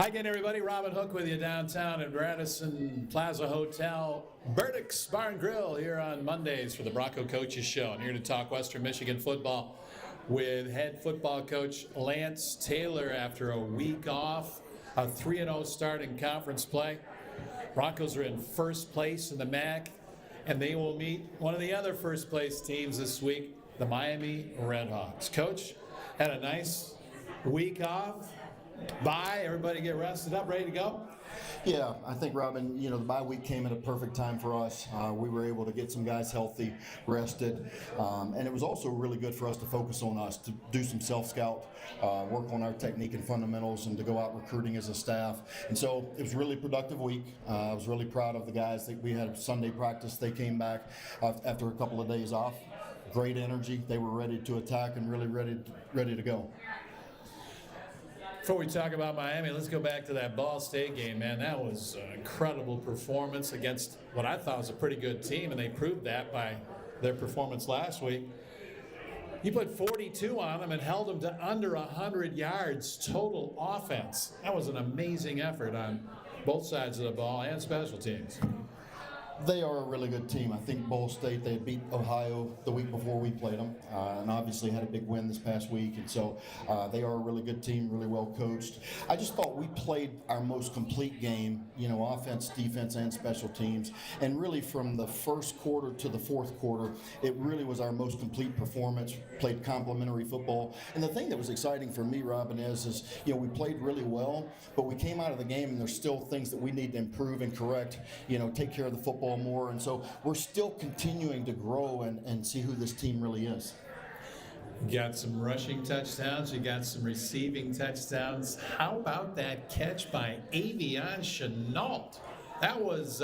Hi again, everybody. Robin Hook with you downtown at Radisson Plaza Hotel. Burdick's Bar and Grill here on Mondays for the Bronco Coaches Show. I'm here to talk Western Michigan football with head football coach Lance Taylor after a week off, a 3-0 start in conference play. Broncos are in first place in the MAC, and they will meet one of the other first place teams this week, the Miami Redhawks. Coach, had a nice week off. Bye, everybody get rested up, ready to go? Yeah, I think, Robin, the bye week came at a perfect time for us. We were able to get some guys healthy, rested, and it was also really good for us to focus on us, to do some self-scout, work on our technique and fundamentals, and to go out recruiting as a staff. And so it was a really productive week. I was really proud of the guys. We had Sunday practice. They came back after a couple of days off. Great energy. They were ready to attack and really ready to go. Before we talk about Miami, let's go back to that Ball State game, man. That was an incredible performance against what I thought was a pretty good team, and they proved that by their performance last week. You put 42 on them and held them to under 100 yards total offense. That was an amazing effort on both sides of the ball and special teams. They are a really good team. I think Ball State, they beat Ohio the week before we played them, and obviously had a big win this past week. And so they are a really good team, really well coached. I just thought we played our most complete game, offense, defense, and special teams. And really from the first quarter to the fourth quarter, it really was our most complete performance, played complementary football. And the thing that was exciting for me, Robin, is we played really well, but we came out of the game and there's still things that we need to improve and correct, take care of the football more, and so we're still continuing to grow and see who this team really is. You got some rushing touchdowns, you got some receiving touchdowns. How about that catch by Avion Chenault? That was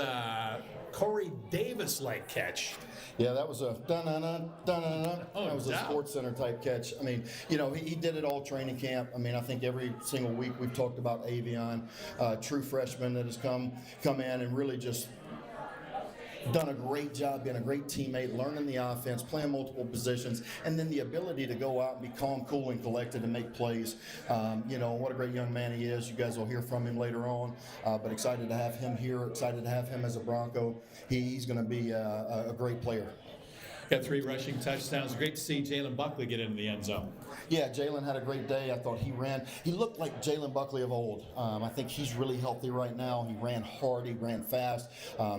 Corey Davis-like catch. Yeah, that was a dun-dun-dun. That was a Sports Center type catch. I mean, he did it all training camp. I mean, I think every single week we've talked about Avion, true freshman that has come in and really just done a great job, being a great teammate, learning the offense, playing multiple positions, and then the ability to go out and be calm, cool, and collected and make plays. What a great young man he is. You guys will hear from him later on, but excited to have him here, excited to have him as a Bronco. He's going to be a great player. Got 3 rushing touchdowns. Great to see Jalen Buckley get into the end zone. Yeah, Jalen had a great day. I thought he looked like Jalen Buckley of old. I think he's really healthy right now. He ran hard, he ran fast,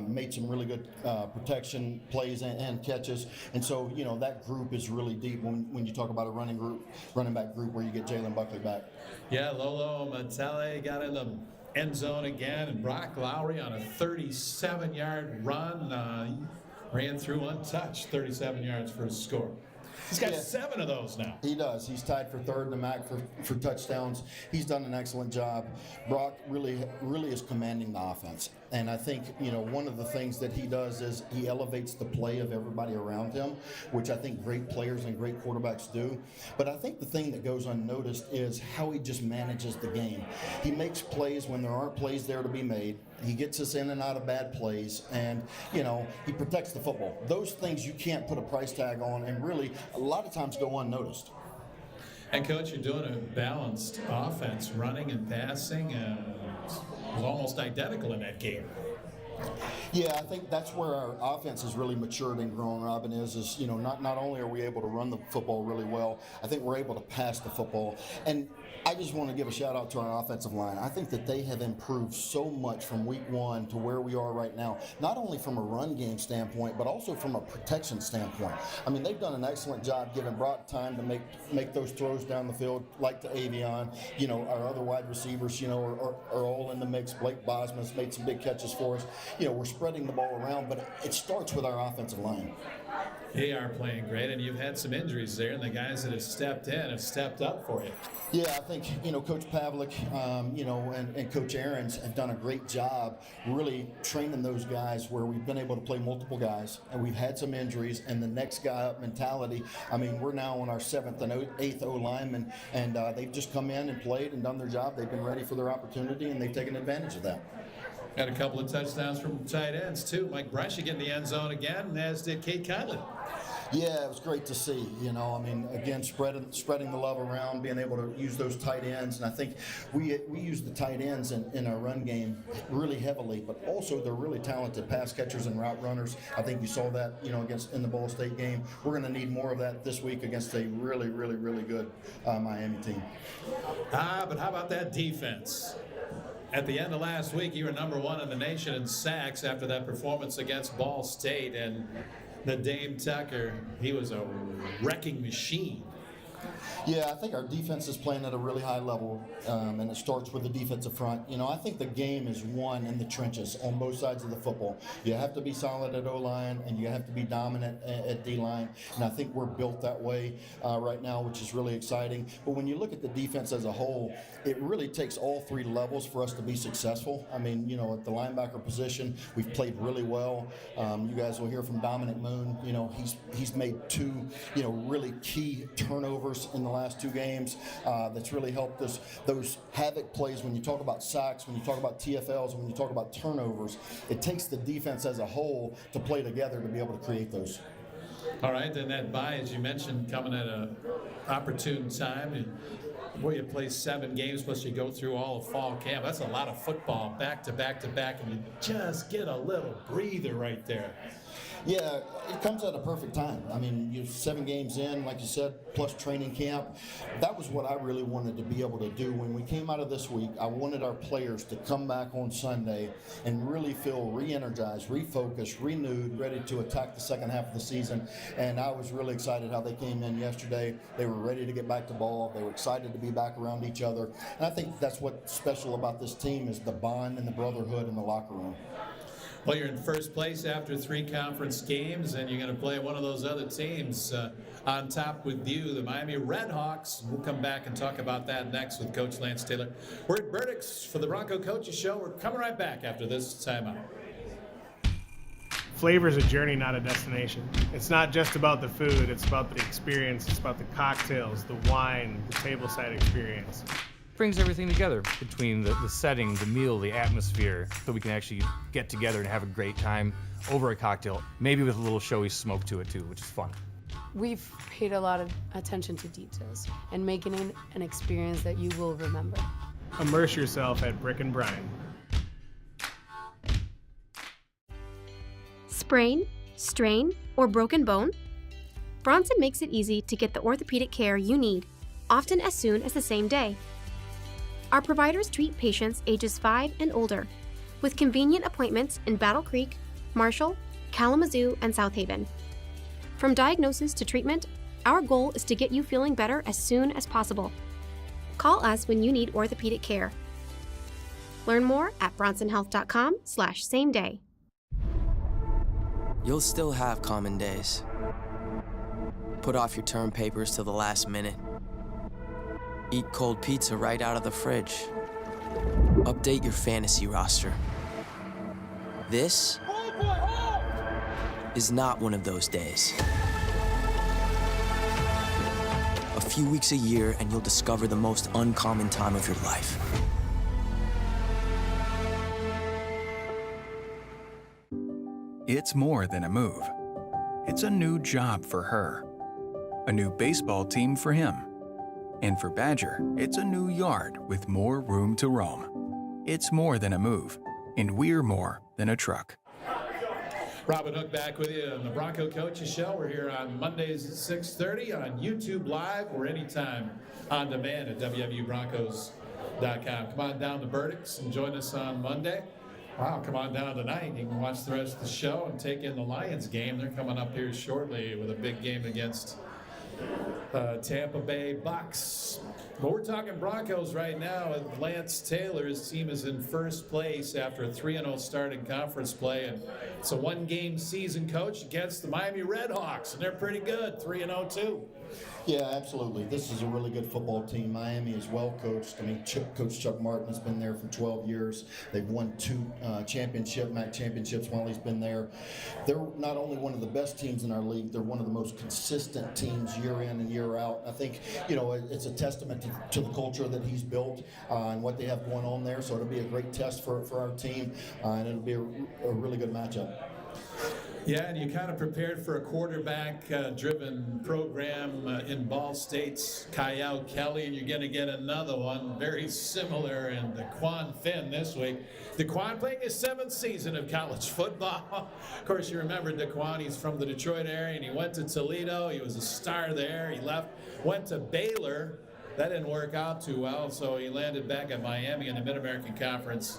made some really good protection plays and catches. And so, that group is really deep when you talk about a running back group where you get Jalen Buckley back. Yeah, Lolo Matele got in the end zone again, and Brock Lowry on a 37-yard run. Ran through untouched, 37 yards for his score. He's got 7 of those now. He does. He's tied for third in the MAC for touchdowns. He's done an excellent job. Brock really is commanding the offense. And I think, one of the things that he does is he elevates the play of everybody around him, which I think great players and great quarterbacks do. But I think the thing that goes unnoticed is how he just manages the game. He makes plays when there aren't plays there to be made. He gets us in and out of bad plays, and, he protects the football. Those things you can't put a price tag on and really a lot of times go unnoticed. And, Coach, you're doing a balanced offense, running and passing. It was almost identical in that game. Yeah, I think that's where our offense has really matured and grown, Robin, is not only are we able to run the football really well, I think we're able to pass the football. And I just want to give a shout out to our offensive line. I think that they have improved so much from week 1 to where we are right now, not only from a run game standpoint, but also from a protection standpoint. I mean, they've done an excellent job giving Brock time to make those throws down the field, like to Avion. Our other wide receivers, are all in the mix. Blake Bosman's made some big catches for us. We're spreading the ball around, but it starts with our offensive line. They are playing great, and you've had some injuries there, and the guys that have stepped in have stepped up for you. Yeah, I think, Coach Pavlik, and Coach Aarons have done a great job really training those guys where we've been able to play multiple guys, and we've had some injuries, and the next guy up mentality. I mean, we're now on our 7th and 8th O-linemen, and they've just come in and played and done their job. They've been ready for their opportunity, and they've taken advantage of that. Got a couple of touchdowns from tight ends, too. Mike Brescia getting the end zone again, as did Kate Conley. Yeah, it was great to see. I mean, again, spreading the love around, being able to use those tight ends, and I think we use the tight ends in our run game really heavily. But also, they're really talented pass catchers and route runners. I think you saw that, against in the Ball State game. We're going to need more of that this week against a really, really, really good Miami team. But how about that defense? At the end of last week, you were number 1 in the nation in sacks after that performance against Ball State, and the Dame Tucker, he was a wrecking machine. Yeah, I think our defense is playing at a really high level, and it starts with the defensive front. I think the game is won in the trenches on both sides of the football. You have to be solid at O-line, and you have to be dominant at D-line, and I think we're built that way right now, which is really exciting. But when you look at the defense as a whole, it really takes all 3 levels for us to be successful. I mean, at the linebacker position, we've played really well. You guys will hear from Dominic Moon. He's made 2, really key turnovers in the last 2 games. That's really helped us. Those havoc plays, when you talk about sacks, when you talk about TFLs, and when you talk about turnovers, it takes the defense as a whole to play together to be able to create those. All right, then that bye, as you mentioned, coming at an opportune time. Where you play 7 games, plus you go through all of fall camp. That's a lot of football, back to back to back, and you just get a little breather right there. Yeah, it comes at a perfect time. I mean, you're 7 games in, like you said, plus training camp. That was what I really wanted to be able to do. When we came out of this week, I wanted our players to come back on Sunday and really feel re-energized, refocused, renewed, ready to attack the second half of the season. And I was really excited how they came in yesterday. They were ready to get back to ball. They were excited to be back around each other. And I think that's what's special about this team is the bond and the brotherhood in the locker room. Well, you're in first place after 3 conference games, and you're going to play one of those other teams on top with you, the Miami Redhawks. We'll come back and talk about that next with Coach Lance Taylor. We're at Burdick's for the Bronco Coaches Show. We're coming right back after this timeout. Flavor is a journey, not a destination. It's not just about the food, it's about the experience. It's about the cocktails, the wine, the tableside experience. Brings everything together between the setting, the meal, the atmosphere, so we can actually get together and have a great time over a cocktail, maybe with a little showy smoke to it too, which is fun. We've paid a lot of attention to details and making it an experience that you will remember. Immerse yourself at Brick and Brine. Sprain, strain, or broken bone? Bronson makes it easy to get the orthopedic care you need, often as soon as the same day. Our providers treat patients ages 5 and older, with convenient appointments in Battle Creek, Marshall, Kalamazoo, and South Haven. From diagnosis to treatment, our goal is to get you feeling better as soon as possible. Call us when you need orthopedic care. Learn more at bronsonhealth.com/same day. You'll still have common days. Put off your term papers till the last minute. Eat cold pizza right out of the fridge. Update your fantasy roster. This is not one of those days. A few weeks a year and you'll discover the most uncommon time of your life. It's more than a move. It's a new job for her. A new baseball team for him. And for Badger, it's a new yard with more room to roam. It's more than a move, and we're more than a truck. Robin Hook back with you on the Bronco Coaches Show. We're here on Mondays at 6:30 on YouTube Live or anytime on demand at www.broncos.com. Come on down to Burdick's and join us on Monday. Wow, come on down tonight. You can watch the rest of the show and take in the Lions game. They're coming up here shortly with a big game against Tampa Bay Bucks. But we're talking Broncos right now with Lance Taylor. His team is in first place after a 3-0 start in conference play. And it's a one-game season, Coach, against the Miami Redhawks. And they're pretty good, 3-0 too. Yeah, absolutely. This is a really good football team. Miami is well coached. I mean, Coach Chuck Martin has been there for 12 years. They've won 2 MAC championships while he's been there. They're not only one of the best teams in our league, they're one of the most consistent teams year in and year out. I think, it's a testament to the culture that he's built and what they have going on there. So it'll be a great test for our team, and it'll be a really good matchup. Yeah, and you kind of prepared for a quarterback-driven program in Ball State's Kyle Kelly, and you're going to get another one very similar in DeQuan Finn this week. DeQuan playing his 7th season of college football. Of course, you remember DeQuan, he's from the Detroit area, and he went to Toledo. He was a star there. He left, went to Baylor. That didn't work out too well, so he landed back at Miami in the Mid-American Conference,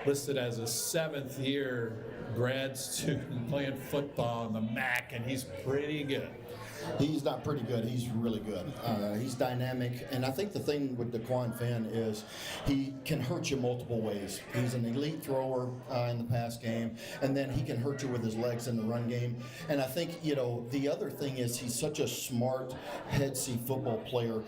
listed as a 7th-year grad student playing football in the MAC, and he's pretty good. He's not pretty good. He's really good. He's dynamic, and I think the thing with DeQuan Finn is he can hurt you multiple ways. He's an elite thrower in the pass game, and then he can hurt you with his legs in the run game. And I think, the other thing is he's such a smart, head-see football player.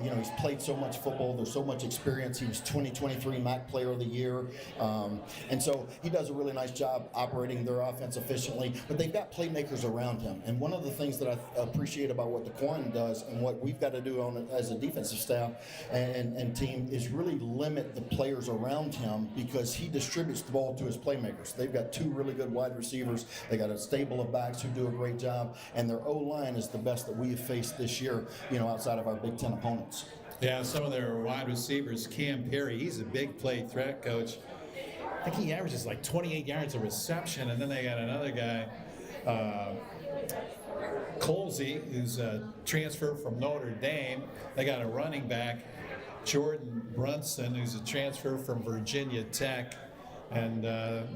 He's played so much football. There's so much experience. He was 2023 MAC Player of the Year, and so he does a really nice job operating their offense efficiently. But they've got playmakers around him, and one of the things that I appreciate about what DeQuan does and what we've got to do as a defensive staff and team is really limit the players around him, because he distributes the ball to his playmakers. They've got 2 really good wide receivers. They got a stable of backs who do a great job, and their O-line is the best that we have faced this year, outside of our Big Ten opponents. Yeah, some of their wide receivers, Cam Perry, he's a big play threat, Coach. I think he averages like 28 yards of reception, and then they got another guy, Colsey, who's a transfer from Notre Dame. They got a running back, Jordan Brunson, who's a transfer from Virginia Tech. And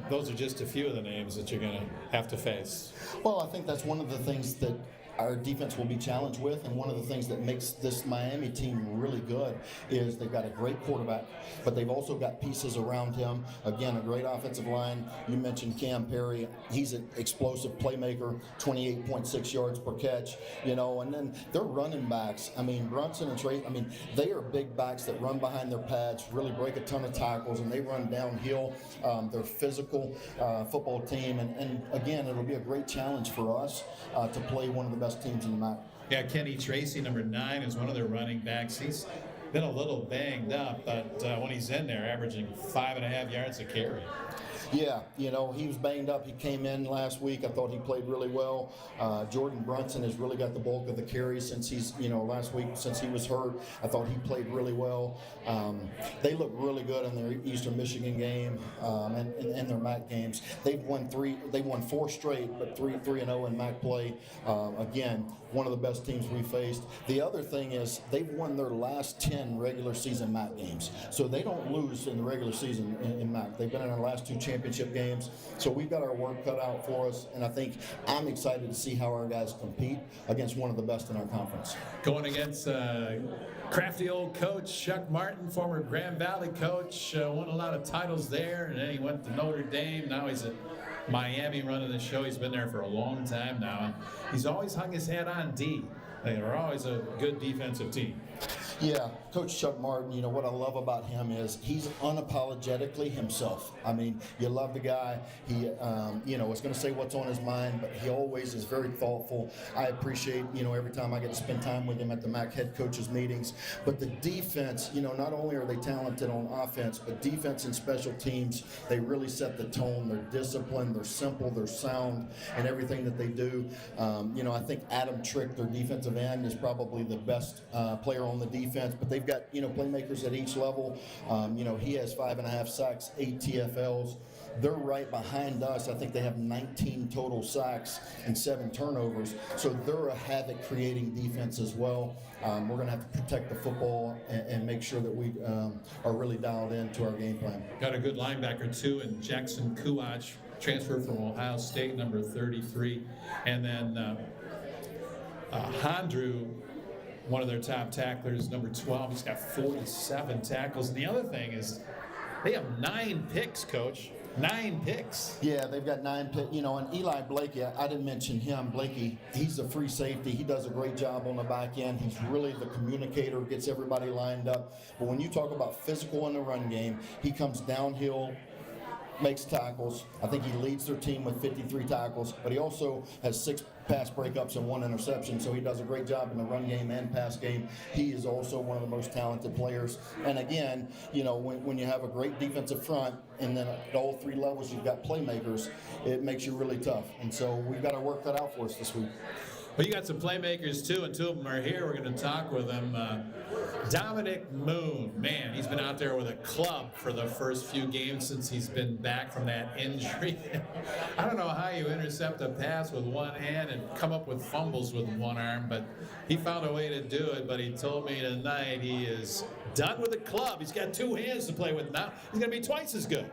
those are just a few of the names that you're going to have to face. Well, I think that's one of the things that our defense will be challenged with, and one of the things that makes this Miami team really good is they've got a great quarterback, but they've also got pieces around him. Again, a great offensive line. You mentioned Cam Perry. He's an explosive playmaker, 28.6 yards per catch, and then their running backs, Brunson and Trey, they are big backs that run behind their pads, really break a ton of tackles, and they run downhill. They're physical football team, and again, it'll be a great challenge for us to play one of the best teams in the MAC. Yeah, Kenny Tracy, number 9, is one of their running backs. He's been a little banged up, but when he's in there, averaging 5.5 yards a carry. Yeah, he was banged up. He came in last week. I thought he played really well. Jordan Brunson has really got the bulk of the carries since he's, last week since he was hurt. I thought he played really well. They look really good in their Eastern Michigan game and their MAC games. They've won 4 straight, but 3-0 in MAC play. Again, one of the best teams we faced. The other thing is they've won their last 10 regular season MAC games. So they don't lose in the regular season in MAC. They've been in our last 2 championship games. So we've got our work cut out for us, and I think I'm excited to see how our guys compete against one of the best in our conference. Going against crafty old coach Chuck Martin, former Grand Valley coach, won a lot of titles there, and then he went to Notre Dame. Now he's at Miami running the show. He's been there for a long time now, and he's always hung his hat on D. They are always a good defensive team. Yeah, Coach Chuck Martin, what I love about him is he's unapologetically himself. You love the guy. He, is going to say what's on his mind, but he always is very thoughtful. I appreciate, every time I get to spend time with him at the MAC head coaches meetings. But the defense, not only are they talented on offense, but defense and special teams, they really set the tone. They're disciplined, they're simple, they're sound in everything that they do. I think Adam Trick, their defensive end, is probably the best player on the defense. But they've got, playmakers at each level. He has 5.5 sacks, 8 TFLs. They're right behind us. I think they have 19 total sacks and 7 turnovers. So they're a havoc-creating defense as well. We're going to have to protect the football and make sure that we are really dialed into our game plan. Got a good linebacker, too, in Jackson Kuach, transfer from Ohio State, number 33. And then Hondru, one of their top tacklers, number 12. He's got 47 tackles. And the other thing is they have 9 picks, Coach. 9 picks. Yeah, they've got 9 picks. And Eli Blakey, I didn't mention him. Blakey, he's a free safety. He does a great job on the back end. He's really the communicator, gets everybody lined up. But when you talk about physical in the run game, he comes downhill, makes tackles. I think he leads their team with 53 tackles, but he also has 6 pass breakups and 1 interception, so he does a great job in the run game and pass game. He is also one of the most talented players. And again, you know, when you have a great defensive front and then at all 3 levels you've got playmakers, it makes you really tough. And so we've got to work that out for us this week. Well, you got some playmakers too, and 2 of them are here. We're going to talk with them. Dominic Moon, man, he's been out there with a club for the first few games since he's been back from that injury. I don't know how you intercept a pass with one hand and come up with fumbles with one arm, but he found a way to do it. But he told me tonight he is done with the club. He's got 2 hands to play with now. He's going to be twice as good.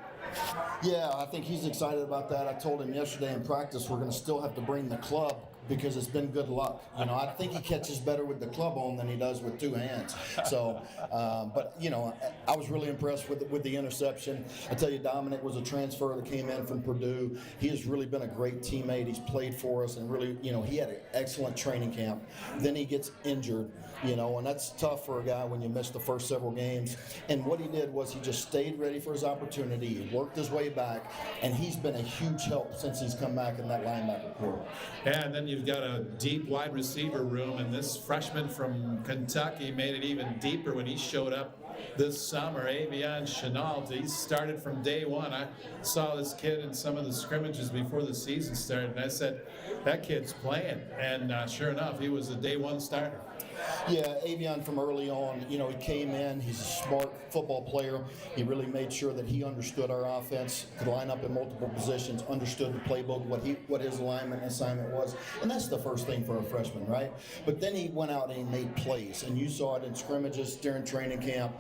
Yeah, I think he's excited about that. I told him yesterday in practice we're going to still have to bring the club because it's been good luck. You know, I think he catches better with the club on than he does with 2 hands. So, but you know, I was really impressed with the interception. I tell you, Dominic was a transfer that came in from Purdue. He has really been a great teammate. He's played for us, and really, you know, he had an excellent training camp. Then he gets injured, you know, and that's tough for a guy when you miss the first several games. And what he did was he just stayed ready for his opportunity. He worked his way back, and he's been a huge help since he's come back in that linebacker core. Yeah, and then you've got a deep wide receiver room, and this freshman from Kentucky made it even deeper when he showed up this summer. Avion Chenault, he started from day one. I saw this kid in some of the scrimmages before the season started, and I said, that kid's playing. And sure enough, he was a day 1 starter. Yeah, Avion from early on, you know, he came in, he's a smart football player. He really made sure that he understood our offense, could line up in multiple positions, understood the playbook, what his alignment and assignment was. And that's the first thing for a freshman, right? But then he went out and he made plays, and you saw it in scrimmages during training camp.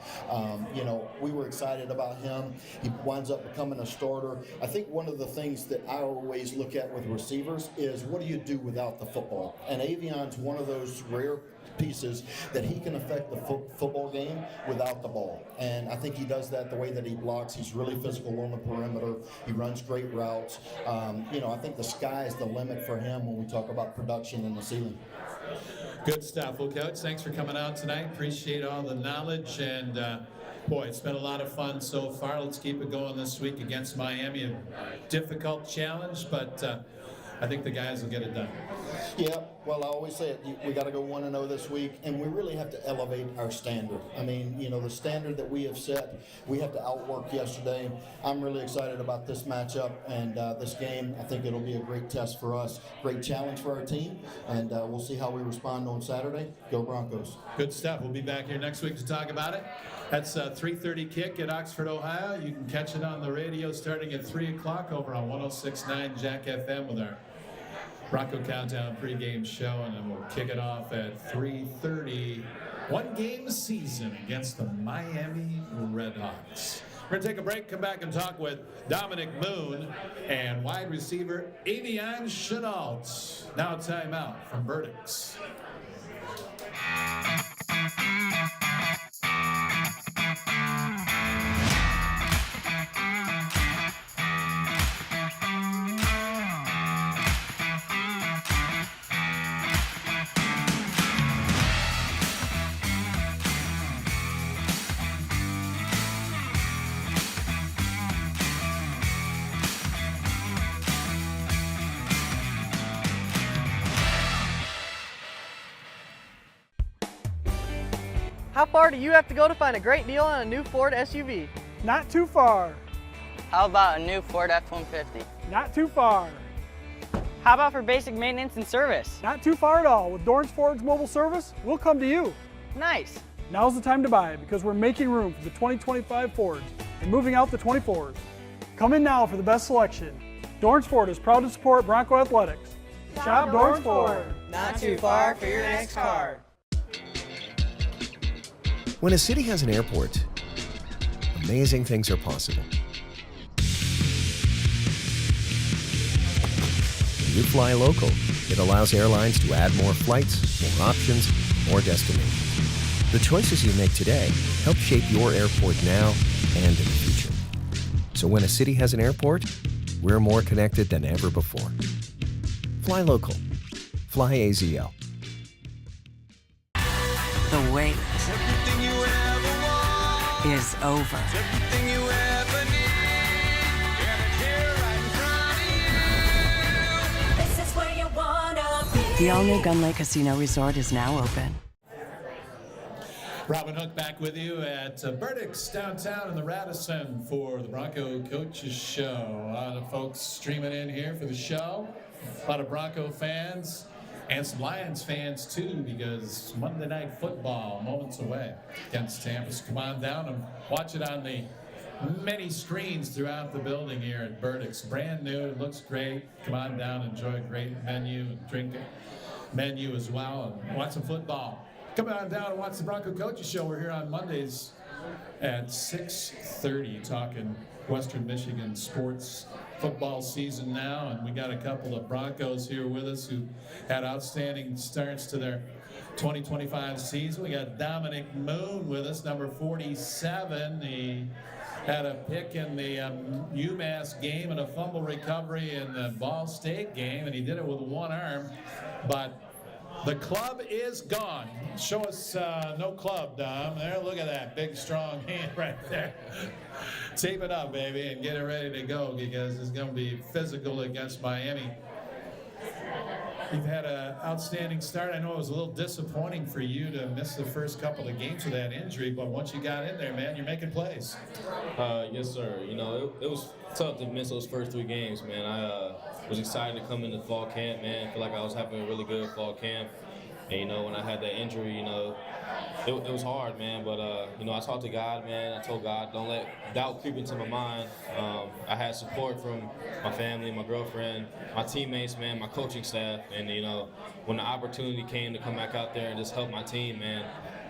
You know, we were excited about him. He winds up becoming a starter. I think one of the things that I always look at with receivers is what do you do without the football? And Avion's one of those rare pieces that he can affect the football game without the ball. And I think he does that the way that he blocks. He's really physical on the perimeter. He runs great routes. You know, I think the sky is the limit for him when we talk about production and the ceiling. Good stuff. Well, Coach, thanks for coming out tonight. Appreciate all the knowledge. And, boy, it's been a lot of fun so far. Let's keep it going this week against Miami. A difficult challenge, but I think the guys will get it done. Yeah, well, I always say it. We got to go 1-0 this week, and we really have to elevate our standard. I mean, you know, the standard that we have set, we have to outwork yesterday. I'm really excited about this matchup and this game. I think it'll be a great test for us, great challenge for our team, and we'll see how we respond on Saturday. Go Broncos. Good stuff. We'll be back here next week to talk about it. That's a 3:30 kick at Oxford, Ohio. You can catch it on the radio starting at 3 o'clock over on 106.9 Jack FM with our Bronco Countdown pregame show, and then we'll kick it off at 3:30. 1 game season against the Miami Redhawks. We're going to take a break, come back and talk with Dominic Moon and wide receiver Avion Chenault. Now timeout from Burdick's. How far do you have to go to find a great deal on a new Ford SUV? Not too far. How about a new Ford F-150? Not too far. How about for basic maintenance and service? Not too far at all. With Dorrance Ford's mobile service, we'll come to you. Nice. Now's the time to buy because we're making room for the 2025 Fords and moving out the 24s. Come in now for the best selection. Dorrance Ford is proud to support Bronco Athletics. Shop Dorrance Ford. Not too far for your next car. When a city has an airport, amazing things are possible. You fly local. It allows airlines to add more flights, more options, more destinations. The choices you make today help shape your airport now and in the future. So when a city has an airport, we're more connected than ever before. Fly local. Fly AZL. The wait is over. This is where you wanna be. The all-new Gun Lake Casino Resort is now open. Robin Hook back with you at Burdick's downtown in the Radisson for the Bronco Coaches Show. A lot of folks streaming in here for the show. A lot of Bronco fans and some Lions fans too, because Monday Night Football moments away against Tampa. So come on down and watch it on the many screens throughout the building here at Burdick's. Brand new, it looks great. Come on down, enjoy a great menu and drink menu as well, and watch some football. Come on down and watch the Bronco Coaches Show. We're here on Mondays at 6:30 talking Western Michigan sports. Football season now, and we got a couple of Broncos here with us who had outstanding starts to their 2025 season. We got Dominic Moon with us, number 47. He had a pick in the UMass game and a fumble recovery in the Ball State game, and he did it with one arm, but the club is gone. Show us no club, Dom. There, look at that big, strong hand right there. Tape it up, baby, and get it ready to go because it's going to be physical against Miami. You've had an outstanding start. I know it was a little disappointing for you to miss the first couple of games with that injury, but once you got in there, man, you're making plays. Yes, sir. You know, it was tough to miss those first 3 games, man. I was excited to come into fall camp, man. I feel like I was having a really good fall camp. And, you know, when I had that injury, you know, it was hard, man. But, you know, I talked to God, man. I told God, don't let doubt creep into my mind. I had support from my family, my girlfriend, my teammates, man, my coaching staff. And, you know, when the opportunity came to come back out there and just help my team, man,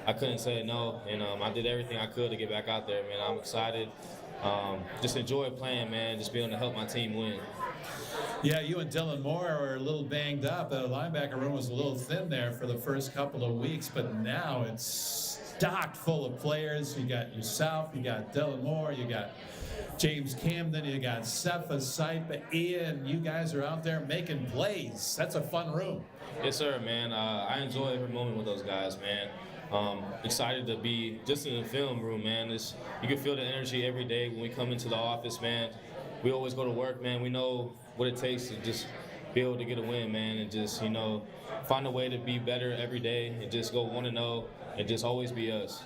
I couldn't say no. And I did everything I could to get back out there, man. I'm excited. Just enjoy playing, man. Just being able to help my team win. Yeah, you and Dylan Moore are a little banged up. The linebacker room was a little thin there for the first couple of weeks, but now it's stocked full of players. You got yourself, you got Dylan Moore, you got James Camden, you got Cepha Saipa, Ian. You guys are out there making plays. That's a fun room. Yes, sir, man. I enjoy every moment with those guys, man. Excited to be just in the film room, man. You can feel the energy every day when we come into the office, man. We always go to work, man. We know what it takes to just be able to get a win, man, and just, you know, find a way to be better every day and just go 1-0 and just always be us.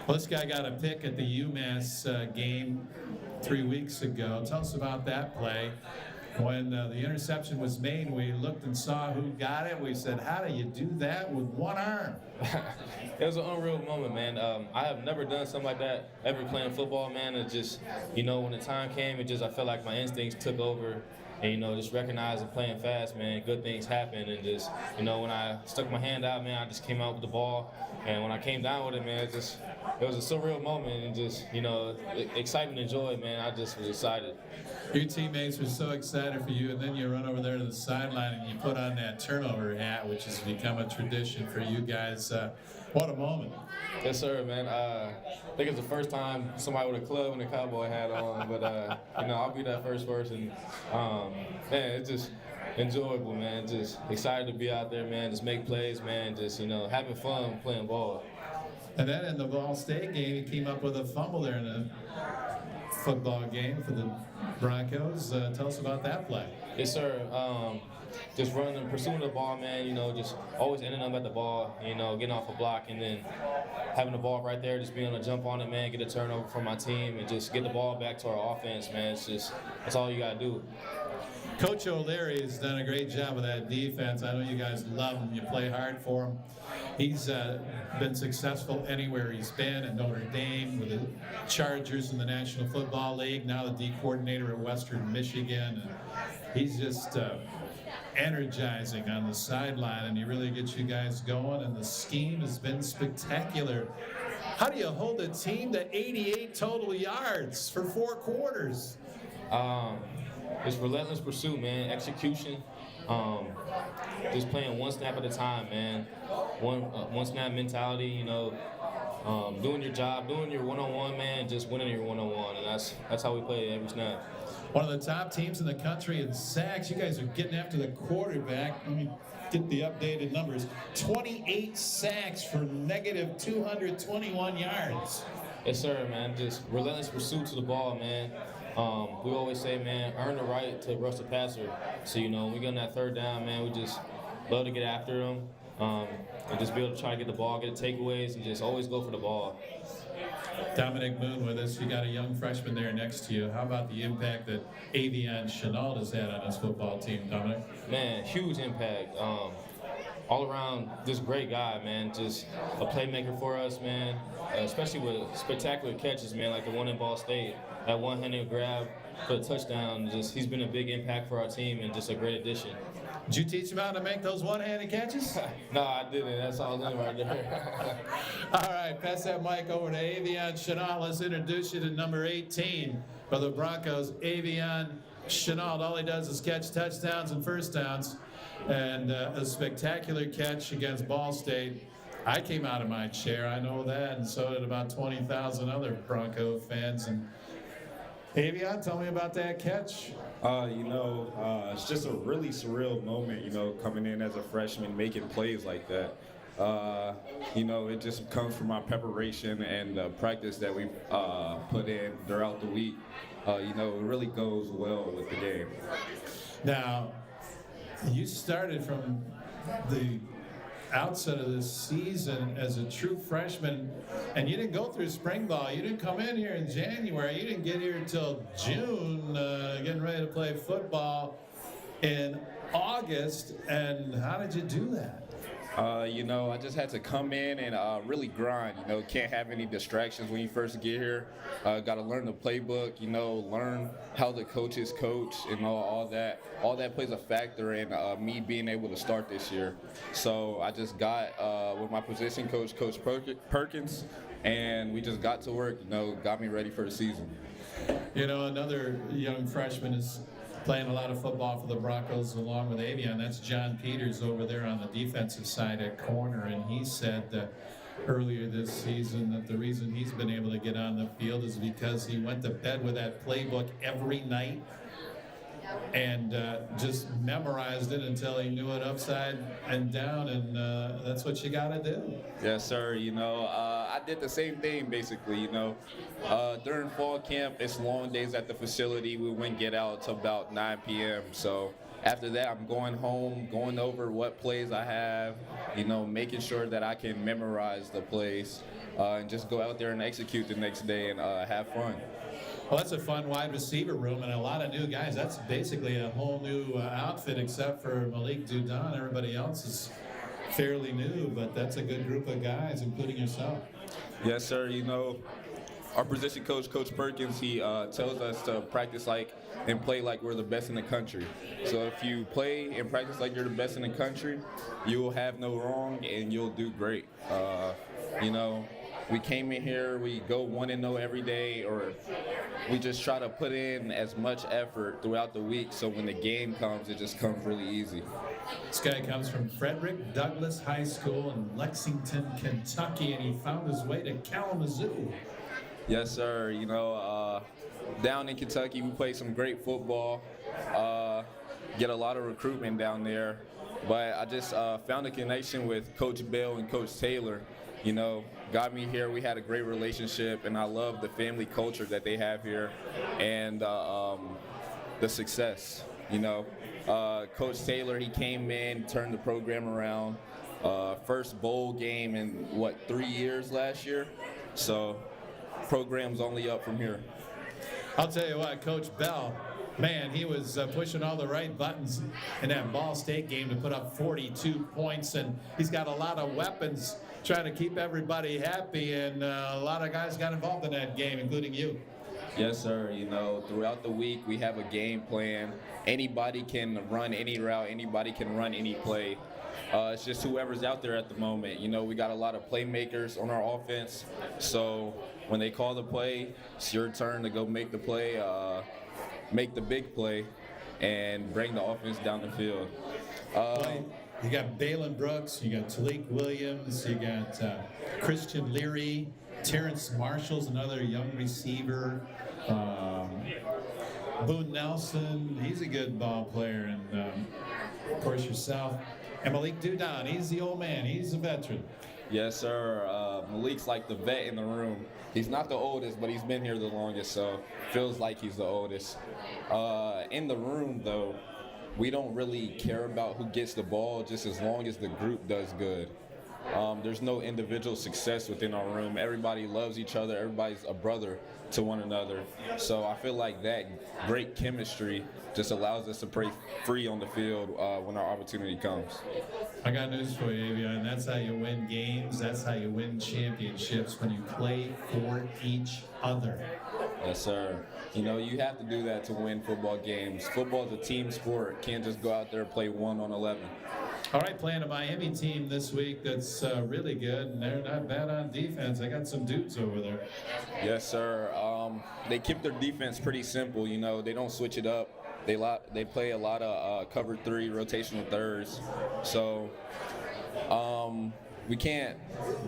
Well, this guy got a pick at the UMass game 3 weeks ago. Tell us about that play. When the interception was made, we looked and saw who got it. We said, how do you do that with one arm? It was an unreal moment, man. I have never done something like that ever playing football, man. It just, you know, when the time came, I felt like my instincts took over. And, you know, just recognizing playing fast, man, good things happen. And just, you know, when I stuck my hand out, man, I just came out with the ball. And when I came down with it, man, it was a surreal moment. And just, you know, excitement and joy, man. I just was excited. Your teammates were so excited for you, and then you run over there to the sideline and you put on that turnover hat, which has become a tradition for you guys. What a moment. Yes, sir, man. I think it's the first time somebody with a club and a cowboy hat on, but, you know, I'll be that first person. Man, it's just enjoyable, man. Just excited to be out there, man. Just make plays, man. Just, you know, having fun playing ball. And then in the Ball State game, he came up with a fumble there in a football game for the Broncos. Tell us about that play. Yes, sir. Just running and pursuing the ball, man, you know, just always ending up at the ball, you know, getting off a block and then having the ball right there, just being able to jump on it, man, get a turnover for my team and just get the ball back to our offense, man. That's all you got to do. Coach O'Leary has done a great job with that defense. I know you guys love him. You play hard for him. He's been successful anywhere he's been, at Notre Dame, with the Chargers in the National Football League, now the D coordinator at Western Michigan. And he's just energizing on the sideline, and he really gets you guys going, and the scheme has been spectacular. How do you hold a team to 88 total yards for 4 quarters? It's relentless pursuit, man. Execution. Just playing one snap at a time, man. One snap mentality, you know. Doing your job, doing your one-on-one, man. Just winning your one-on-one, and that's how we play every snap. One of the top teams in the country in sacks. You guys are getting after the quarterback. Let me get the updated numbers. 28 sacks for negative 221 yards. Yes, sir, man. Just relentless pursuit to the ball, man. We always say, man, earn the right to rush the passer. So, you know, when we get on that third down, man, we just love to get after him, and just be able to try to get the ball, get takeaways, and just always go for the ball. Dominic Moon with us. You got a young freshman there next to you. How about the impact that Avion Chenault has had on his football team, Dominic? Man, huge impact. All around, just great guy, man. Just a playmaker for us, man. Especially with spectacular catches, man, like the one in Ball State. That one-handed grab for the touchdown. Just he's been a big impact for our team and just a great addition. Did you teach him how to make those one-handed catches? No, I didn't. That's all in right there. All right, pass that mic over to Avion Chenault. Let's introduce you to number 18 for the Broncos, Avion Chenault. All he does is catch touchdowns and first downs, and a spectacular catch against Ball State. I came out of my chair, I know that, and so did about 20,000 other Bronco fans. And Avion, tell me about that catch. It's just a really surreal moment, coming in as a freshman, making plays like that. It just comes from our preparation and the practice that we put in throughout the week. It really goes well with the game. Now, you started from the outset of this season as a true freshman, and you didn't go through spring ball. You didn't come in here in January. You didn't get here until June, getting ready to play football in August. And how did you do that? I just had to come in and really grind. Can't have any distractions when you first get here. Got to learn the playbook, learn how the coaches coach, all that. All that plays a factor in me being able to start this year. So I just got with my position coach, Coach Perkins, and we just got to work, got me ready for the season. Another young freshman is playing a lot of football for the Broncos along with Avion. That's John Peters over there on the defensive side at corner, and he said earlier this season that the reason he's been able to get on the field is because he went to bed with that playbook every night and just memorized it until he knew it upside and down, and that's what you got to do. Yes, sir. I did the same thing basically. During fall camp, it's long days at the facility. We wouldn't get out until about 9 p.m. So after that, I'm going home, going over what plays I have, making sure that I can memorize the plays and just go out there and execute the next day and have fun. Well, that's a fun wide receiver room and a lot of new guys. That's basically a whole new outfit except for Malik Dudon. Everybody else is fairly new, but that's a good group of guys, including yourself. Yes, sir. Our position coach, Coach Perkins, he tells us to practice like and play like we're the best in the country. So if you play and practice like you're the best in the country, you will have no wrong and you'll do great. We came in here, we go 1-0 every day, or we just try to put in as much effort throughout the week so when the game comes, it just comes really easy. This guy comes from Frederick Douglass High School in Lexington, Kentucky, and he found his way to Kalamazoo. Yes, sir. Down in Kentucky, we play some great football, get a lot of recruitment down there, but I just found a connection with Coach Bell and Coach Taylor. Got me here. We had a great relationship, and I love the family culture that they have here and the success. Coach Taylor, he came in, turned the program around. First bowl game in, 3 years last year? So program's only up from here. I'll tell you what, Coach Bell, man, he was pushing all the right buttons in that Ball State game to put up 42 points, and he's got a lot of weapons trying to keep everybody happy, and a lot of guys got involved in that game, including you. Yes, sir. Throughout the week, we have a game plan. Anybody can run any route. Anybody can run any play. It's just whoever's out there at the moment. We got a lot of playmakers on our offense, so when they call the play, it's your turn to go make the play, make the big play, and bring the offense down the field. You got Balin Brooks, you got Talik Williams, you got Christian Leary, Terrence Marshall's another young receiver, Boone Nelson, he's a good ball player, and of course yourself. And Malik Dudon, he's the old man, he's a veteran. Yes, sir. Malik's like the vet in the room. He's not the oldest, but he's been here the longest, so feels like he's the oldest. In the room, though, we don't really care about who gets the ball, just as long as the group does good. There's no individual success within our room. Everybody loves each other. Everybody's a brother to one another. So I feel like that great chemistry just allows us to play free on the field when our opportunity comes. I got news for you, Avion. That's how you win games. That's how you win championships, when you play for each other. Yes, sir. You know, you have to do that to win football games. Football is a team sport. Can't just go out there and play 1 on 11. All right, playing a Miami team this week that's really good, and they're not bad on defense. They got some dudes over there. Yes, sir. They keep their defense pretty simple. You know, they don't switch it up. They play a lot of cover 3 rotational thirds. So we can't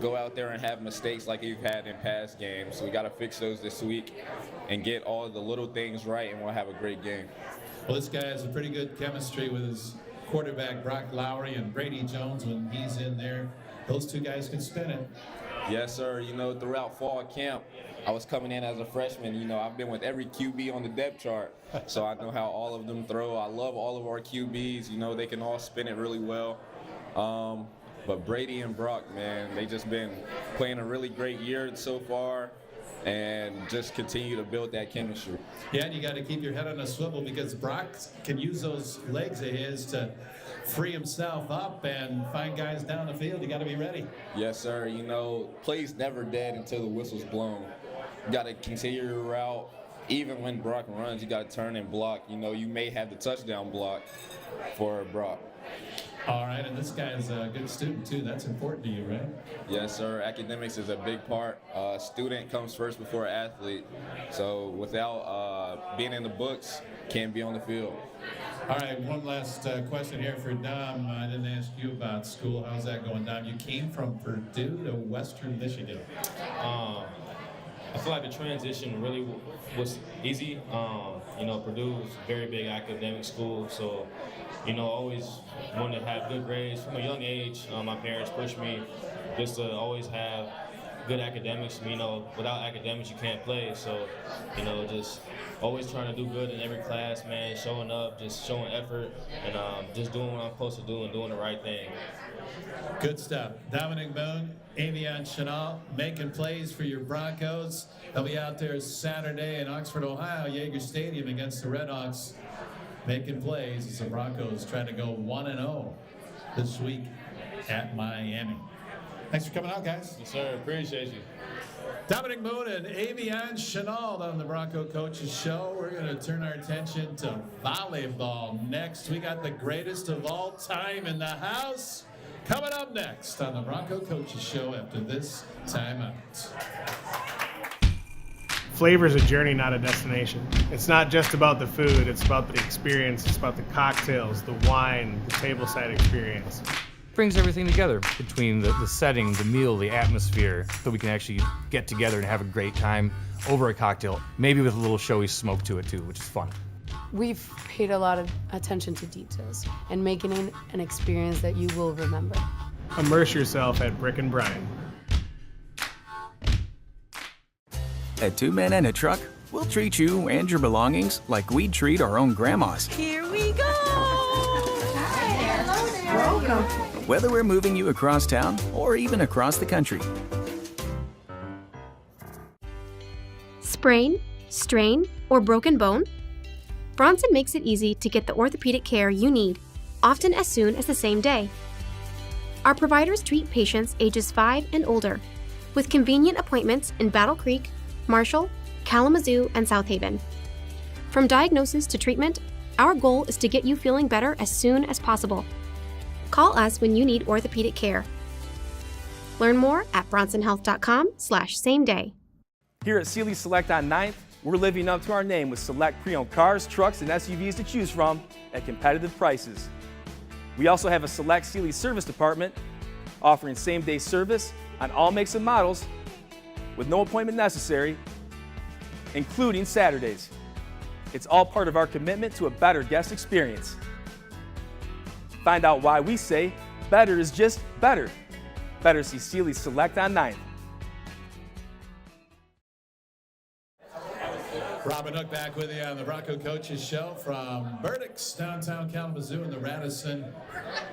go out there and have mistakes like we've had in past games. So we got to fix those this week and get all the little things right, and we'll have a great game. Well, this guy has a pretty good chemistry with his quarterback, Brock Lowry, and Brady Jones. When he's in there, those two guys can spin it. Yes, sir. You know, throughout fall camp, I was coming in as a freshman. You know, I've been with every QB on the depth chart, so I know how all of them throw. I love all of our QBs. You know, they can all spin it really well. But Brady and Brock, man, they just been playing a really great year so far, and just continue to build that chemistry. Yeah, and you got to keep your head on a swivel, because Brock can use those legs of his to free himself up and find guys down the field. You got to be ready. Yes, sir. You know, play's never dead until the whistle's blown. You got to continue your route. Even when Brock runs, you got to turn and block. You know, you may have the touchdown block for Brock. All right, and this guy's a good student too. That's important to you, right? Yes, sir. Academics is a big part. Student comes first before athlete. So without being in the books, can't be on the field. All right, one last question here for Dom. I didn't ask you about school. How's that going, Dom? You came from Purdue to Western Michigan. I feel like the transition really was easy. You know, Purdue is a very big academic school, so, you know, always wanted to have good grades from a young age. My parents pushed me just to always have good academics. You know, without academics, you can't play. So, you know, just always trying to do good in every class, man, showing up, just showing effort, and just doing what I'm supposed to do and doing the right thing. Good stuff. Dominic Boone, Avion Chanel, making plays for your Broncos. They'll be out there Saturday in Oxford, Ohio, Yager Stadium against the Redhawks, making plays as the Broncos trying to go 1-0 this week at Miami. Thanks for coming out, guys. Yes, sir. Appreciate you. Dominic Moon and Avion Chanel on the Bronco Coaches Show. We're going to turn our attention to volleyball next. We got the greatest of all time in the house coming up next on the Bronco Coaches Show after this timeout. Flavor is a journey, not a destination. It's not just about the food, it's about the experience, it's about the cocktails, the wine, the tableside experience. Brings everything together between the setting, the meal, the atmosphere, so we can actually get together and have a great time over a cocktail, maybe with a little showy smoke to it too, which is fun. We've paid a lot of attention to details and making an experience that you will remember. Immerse yourself at Brick and Brine. At 2 Men and a Truck, we'll treat you and your belongings like we'd treat our own grandmas. Here we go! Hello there. Welcome. Whether we're moving you across town or even across the country. Sprain, strain, or broken bone? Bronson makes it easy to get the orthopedic care you need, often as soon as the same day. Our providers treat patients ages 5 and older, with convenient appointments in Battle Creek, Marshall, Kalamazoo, and South Haven. From diagnosis to treatment, our goal is to get you feeling better as soon as possible. Call us when you need orthopedic care. Learn more at bronsonhealth.com/same day. Here at Sealy Select on 9th, we're living up to our name with select pre-owned cars, trucks, and SUVs to choose from at competitive prices. We also have a select Sealy service department offering same-day service on all makes and models with no appointment necessary, including Saturdays. It's all part of our commitment to a better guest experience. Find out why we say better is just better. Better see Sealy Select on 9th. Robin Hook back with you on the Bronco Coaches Show from Burdick's, downtown Kalamazoo in the Radisson.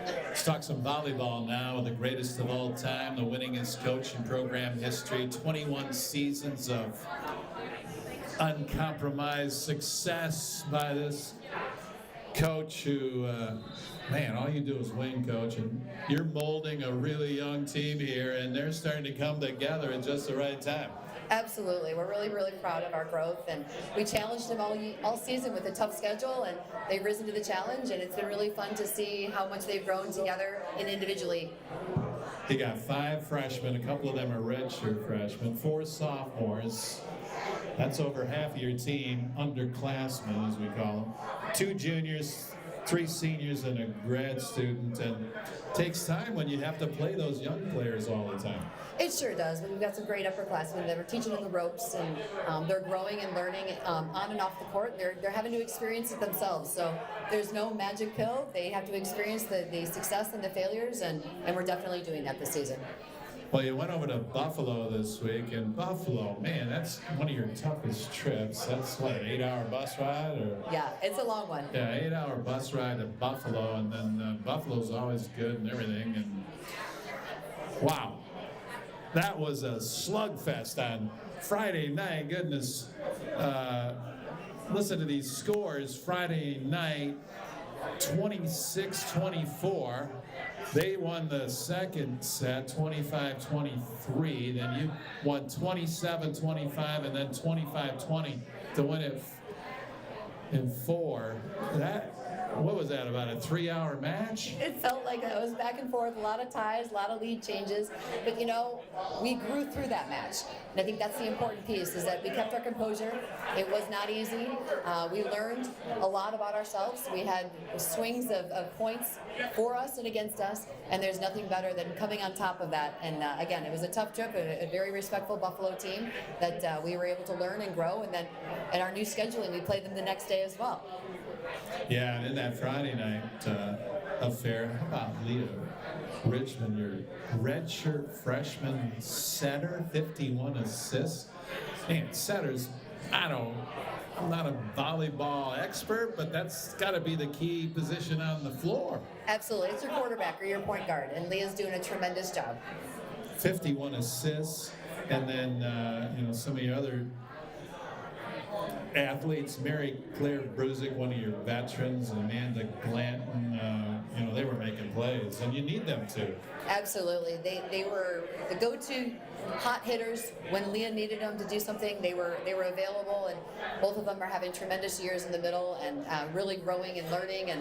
Let's talk some volleyball now with the greatest of all time, the winningest coach in program history, 21 seasons of uncompromised success by this coach who, man, all you do is win, coach, and you're molding a really young team here, and they're starting to come together at just the right time. Absolutely. We're really, really proud of our growth, and we challenged them all season with a tough schedule, and they've risen to the challenge, and it's been really fun to see how much they've grown together and individually. You got 5 freshmen, a couple of them are redshirt freshmen, 4 sophomores. That's over half of your team, underclassmen as we call them. 2 juniors, 3 seniors, and a grad student, and it takes time when you have to play those young players all the time. It sure does, but we've got some great upperclassmen that are teaching them the ropes, and they're growing and learning on and off the court. They're having to experience it themselves, so there's no magic pill. They have to experience the success and the failures, and we're definitely doing that this season. Well, you went over to Buffalo this week, and Buffalo, man, that's one of your toughest trips. That's what, an 8-hour bus ride? Or? Yeah, it's a long one. Yeah, 8-hour bus ride to Buffalo, and then Buffalo's always good and everything, and wow. That was a slugfest on Friday night. Goodness. Listen to these scores. Friday night, 26-24. They won the second set, 25-23. Then you won 27-25 and then 25-20 to win it in 4. What was that, about a 3-hour match? It felt like it was back and forth, a lot of ties, a lot of lead changes. But, you know, we grew through that match. And I think that's the important piece, is that we kept our composure. It was not easy. We learned a lot about ourselves. We had swings of points for us and against us, and there's nothing better than coming on top of that. And, again, it was a tough trip, a very respectful Buffalo team that we were able to learn and grow. And then in our new scheduling, we played them the next day as well. Yeah, and in that Friday night affair, how about Leah Richmond, your redshirt freshman setter, 51 assists? Man, setters, I'm not a volleyball expert, but that's got to be the key position on the floor. Absolutely. It's your quarterback or your point guard, and Leah's doing a tremendous job. 51 assists, and then, some of your other athletes, Mary Claire Brusick, one of your veterans, Amanda Glanton, they were making plays, and you need them to. Absolutely. They were the go-to hot hitters when Leah needed them to do something. They were available, and both of them are having tremendous years in the middle and really growing and learning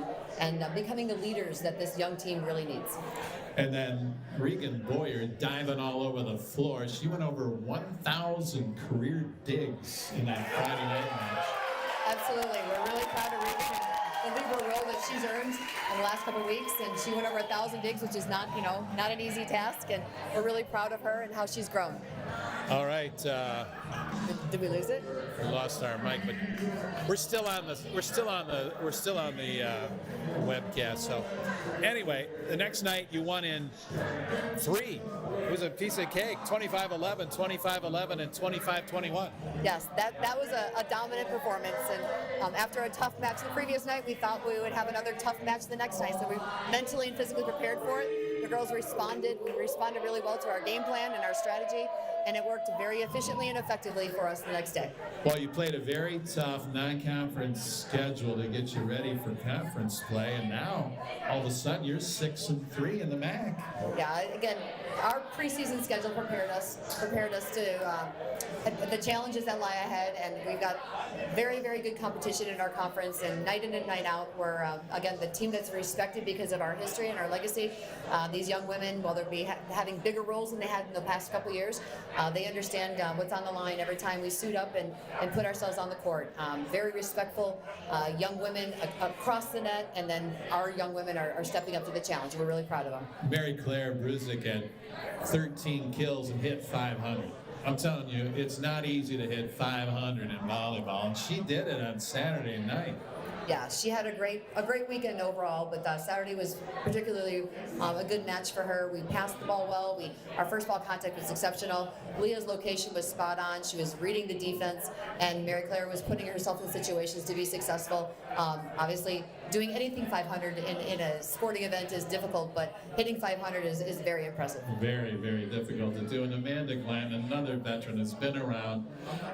and becoming the leaders that this young team really needs. And then Regan Boyer diving all over the floor. She went over 1,000 career digs in that Friday night match. Absolutely. We're really proud of Regan and the leader role that she's earned in the last couple of weeks. And she went over 1,000 digs, which is not an easy task. And we're really proud of her and how she's grown. All right. Did we lose it? We lost our mic, but we're still on the webcast. So anyway, the next night you won in 3. It was a piece of cake. 25-11, 25-11, and 25-21. Yes, that was a dominant performance. And after a tough match the previous night, we thought we would have another tough match the next night. So we mentally and physically prepared for it. The girls responded. We responded really well to our game plan and our strategy, and it worked very efficiently and effectively for us the next day. Well, you played a very tough non-conference schedule to get you ready for conference play, and now all of a sudden you're 6-3 in the MAC. Yeah, again, our preseason schedule prepared us to the challenges that lie ahead, and we've got very, very good competition in our conference, and night in and night out, we're, again, the team that's respected because of our history and our legacy. These young women, while they'll be having bigger roles than they had in the past couple years, they understand what's on the line every time we suit up and put ourselves on the court. Very respectful young women across the net, and then our young women are stepping up to the challenge. We're really proud of them. Mary Claire Brusick had 13 kills and hit 500. I'm telling you, it's not easy to hit 500 in volleyball, and she did it on Saturday night. Yeah, she had a great weekend overall, but Saturday was particularly a good match for her. We passed the ball well. Our first ball contact was exceptional. Leah's location was spot on. She was reading the defense, and Mary Claire was putting herself in situations to be successful. Obviously, doing anything 500 in a sporting event is difficult, but hitting 500 is very impressive. Very, very difficult to do. And Amanda Glenn, another veteran, has been around.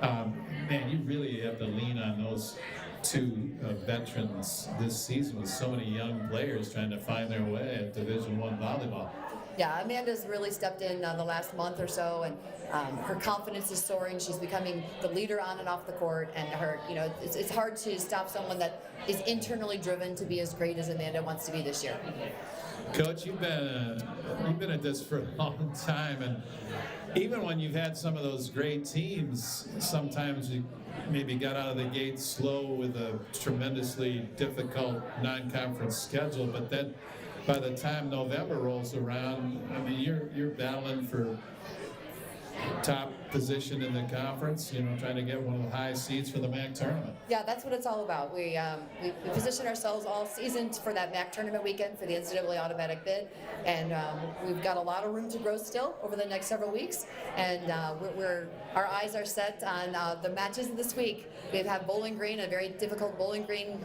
Man, you really have to lean on those two veterans this season with so many young players trying to find their way at Division I volleyball. Yeah, Amanda's really stepped in the last month or so, and her confidence is soaring. She's becoming the leader on and off the court, and it's hard to stop someone that is internally driven to be as great as Amanda wants to be this year. Coach, you've been at this for a long time, and even when you've had some of those great teams, sometimes you maybe got out of the gate slow with a tremendously difficult non-conference schedule, but then by the time November rolls around, I mean, you're battling for top position in the conference, trying to get one of the high seeds for the MAC tournament. Yeah, that's what it's all about. We position ourselves all season for that MAC tournament weekend for the NCAA automatic bid, and we've got a lot of room to grow still over the next several weeks, and our eyes are set on the matches this week. We have Bowling Green, a very difficult Bowling Green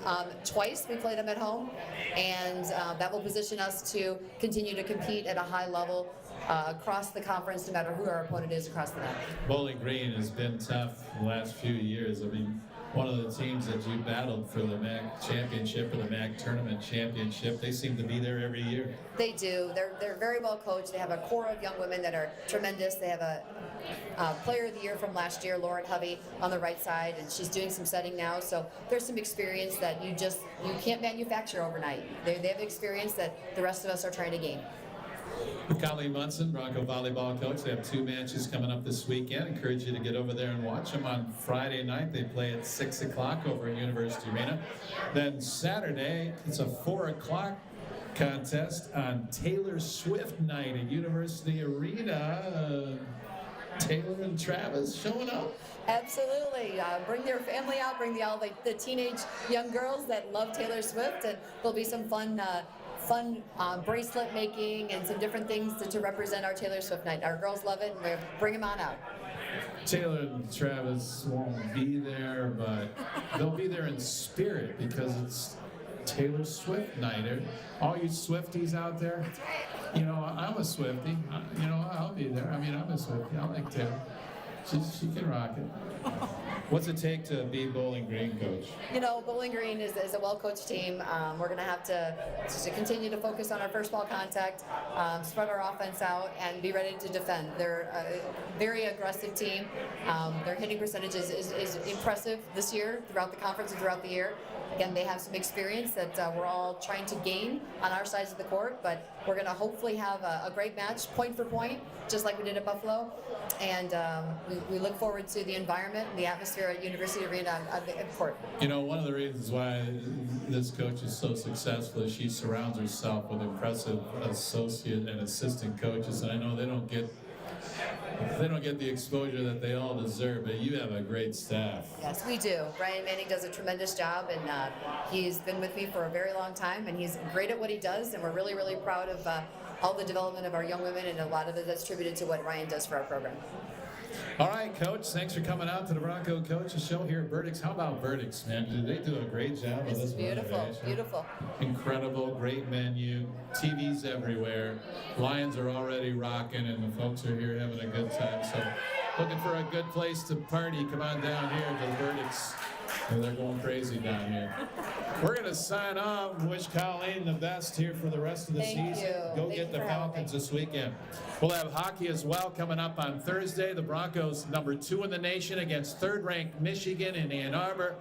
twice. We play them at home, and that will position us to continue to compete at a high level across the conference, no matter who our opponent is across the map. Bowling Green has been tough the last few years. I mean, one of the teams that you battled for the MAC championship or the MAC tournament championship, they seem to be there every year. They do. They're very well coached. They have a core of young women that are tremendous. They have a player of the year from last year, Lauren Hovey, on the right side, and she's doing some setting now. So there's some experience that you can't manufacture overnight. They have experience that the rest of us are trying to gain. Colleen Munson, Bronco volleyball coach. They have 2 matches coming up this weekend. Encourage you to get over there and watch them on Friday night. They play at 6 o'clock over at University Arena. Then Saturday, it's a 4 o'clock contest on Taylor Swift night at University Arena. Taylor and Travis showing up. Absolutely. Bring their family out. Bring the teenage young girls that love Taylor Swift, and there'll be some fun bracelet making and some different things to represent our Taylor Swift night. Our girls love it, and we'll bring them on out. Taylor and Travis won't be there, but they'll be there in spirit because it's Taylor Swift night. All you Swifties out there, I'm a Swiftie. I'll be there. I mean, I'm a Swiftie. I like Taylor. She can rock it. What's it take to be Bowling Green, Coach? Bowling Green is a well-coached team. We're going to have to continue to focus on our first ball contact, spread our offense out, and be ready to defend. They're a very aggressive team. Their hitting percentage is impressive this year, throughout the conference and throughout the year. Again, they have some experience that we're all trying to gain on our sides of the court, but we're going to hopefully have a great match, point for point, just like we did at Buffalo. And we look forward to the environment and the atmosphere at University Arena on the court. One of the reasons why this coach is so successful is she surrounds herself with impressive associate and assistant coaches, and I know they don't get the exposure that they all deserve, but you have a great staff. Yes, we do. Brian Manning does a tremendous job, and he's been with me for a very long time, and he's great at what he does, and we're really, really proud of all the development of our young women, and a lot of it that's attributed to what Ryan does for our program. All right, Coach, thanks for coming out to the Bronco Coaches Show here at Burdick's. How about Burdick's, man? They do a great job with this beautiful, beautiful. Incredible, great menu, TVs everywhere. Lions are already rocking, and the folks are here having a good time. So looking for a good place to party, come on down here to Burdick's. They're going crazy down here. We're going to sign off. Wish Colleen the best here for the rest of the season. Go get the Falcons this weekend. We'll have hockey as well coming up on Thursday. The Broncos, number 2 in the nation, against third-ranked Michigan in Ann Arbor.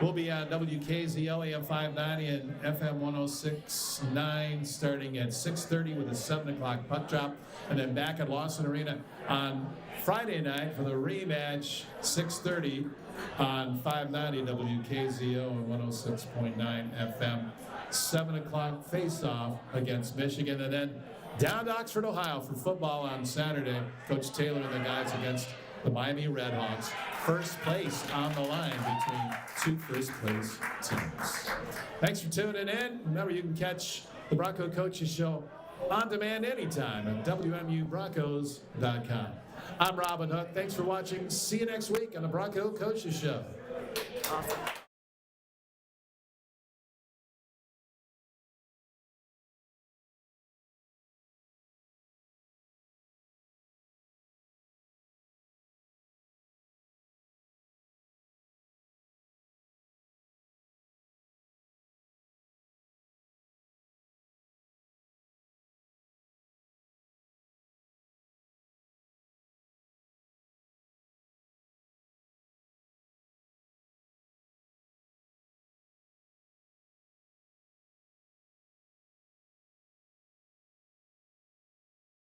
We'll be on WKZO AM 590 and FM 106.9 starting at 6:30 with a 7 o'clock puck drop. And then back at Lawson Arena on Friday night for the rematch, 6:30 on 590 WKZO and 106.9 FM. 7 o'clock face-off against Michigan. And then down to Oxford, Ohio for football on Saturday. Coach Taylor and the guys against the Miami Redhawks. First place on the line between two first-place teams. Thanks for tuning in. Remember, you can catch the Bronco Coaches Show on demand anytime at WMUBroncos.com. I'm Robin Hook. Thanks for watching. See you next week on the Bronco Coaches Show. Awesome.